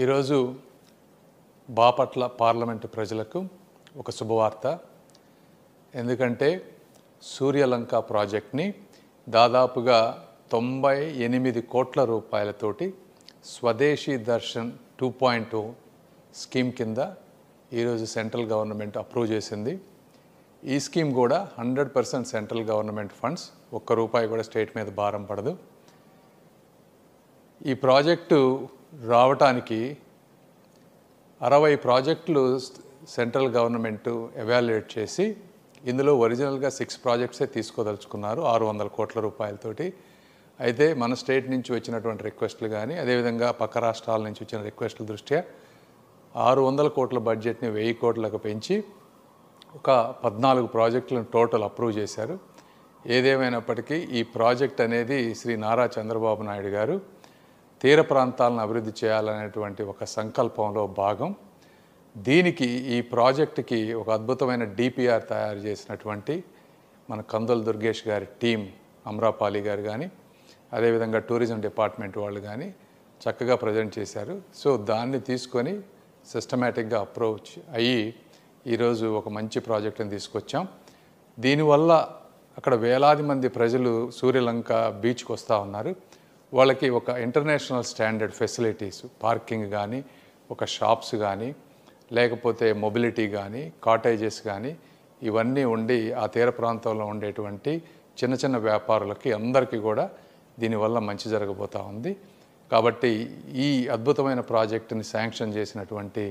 ఈరోజు బాపట్ల పార్లమెంటు ప్రజలకు ఒక శుభవార్త. ఎందుకంటే సూర్యలంక ప్రాజెక్ట్ని దాదాపుగా 98 కోట్ల రూపాయలతోటి స్వదేశీ దర్శన్ 2.0 స్కీమ్ కింద ఈరోజు సెంట్రల్ గవర్నమెంట్ అప్రూవ్ చేసింది. ఈ స్కీమ్ కూడా 100% సెంట్రల్ గవర్నమెంట్ ఫండ్స్, ఒక్క రూపాయి కూడా స్టేట్ మీద భారం పడదు. ఈ ప్రాజెక్టు రావటానికి 60 ప్రాజెక్టులు సెంట్రల్ గవర్నమెంట్ ఎవాల్యుయేట్ చేసి ఇందులో ఒరిజినల్గా 6 ప్రాజెక్ట్సే తీసుకోదలుచుకున్నారు 600 కోట్ల రూపాయలతోటి. అయితే మన స్టేట్ నుంచి వచ్చినటువంటి రిక్వెస్ట్లు కానీ అదేవిధంగా పక్క రాష్ట్రాల నుంచి వచ్చిన రిక్వెస్ట్ల దృష్ట్యా 600 కోట్ల బడ్జెట్ని 1000 కోట్లకు పెంచి ఒక 14 ప్రాజెక్టులను టోటల్ అప్రూవ్ చేశారు. ఏదేమైనప్పటికీ ఈ ప్రాజెక్ట్ అనేది శ్రీ నారా చంద్రబాబు నాయుడు గారు తీర ప్రాంతాలను అభివృద్ధి చేయాలనేటువంటి ఒక సంకల్పంలో భాగం. దీనికి ఈ ప్రాజెక్టుకి ఒక అద్భుతమైన డిపిఆర్ తయారు చేసినటువంటి మన కందుల దుర్గేష్ గారి టీం, అమ్రాపాలి గారు కానీ అదేవిధంగా టూరిజం డిపార్ట్మెంట్ వాళ్ళు కానీ చక్కగా ప్రజెంట్ చేశారు. సో దాన్ని తీసుకొని సిస్టమేటిక్గా అప్రోచ్ అయ్యి ఈరోజు ఒక మంచి ప్రాజెక్టుని తీసుకొచ్చాం. దీనివల్ల అక్కడ వేలాది మంది ప్రజలు సూర్యలంక బీచ్కి వస్తూ ఉన్నారు. వాళ్ళకి ఒక ఇంటర్నేషనల్ స్టాండర్డ్ ఫెసిలిటీస్, పార్కింగ్ కానీ, ఒక షాప్స్ కానీ, లేకపోతే మొబిలిటీ కానీ, కాటేజెస్ కానీ ఇవన్నీ ఉండి ఆ తీర ప్రాంతంలో ఉండేటువంటి చిన్న చిన్న వ్యాపారులకి అందరికీ కూడా దీనివల్ల మంచి జరగబోతూ ఉంది. కాబట్టి ఈ అద్భుతమైన ప్రాజెక్టుని శాంక్షన్ చేసినటువంటి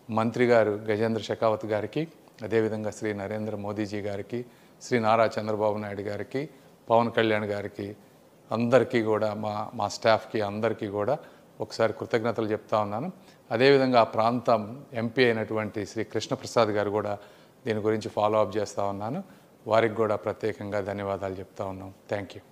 మంత్రి గారు గజేంద్ర షెకావత్ గారికి, అదేవిధంగా శ్రీ నరేంద్ర మోదీజీ గారికి, శ్రీ నారా చంద్రబాబు నాయుడు గారికి, పవన్ కళ్యాణ్ గారికి, అందరికీ కూడా మా స్టాఫ్కి అందరికీ కూడా ఒకసారి కృతజ్ఞతలు చెప్తా ఉన్నాను. అదేవిధంగా ఆ ప్రాంతం ఎంపీ అయినటువంటి శ్రీ కృష్ణప్రసాద్ గారు కూడా దీని గురించి ఫాలో అప్ చేస్తూ ఉన్నాను. వారికి కూడా ప్రత్యేకంగా ధన్యవాదాలు చెప్తా ఉన్నాం. Thank you.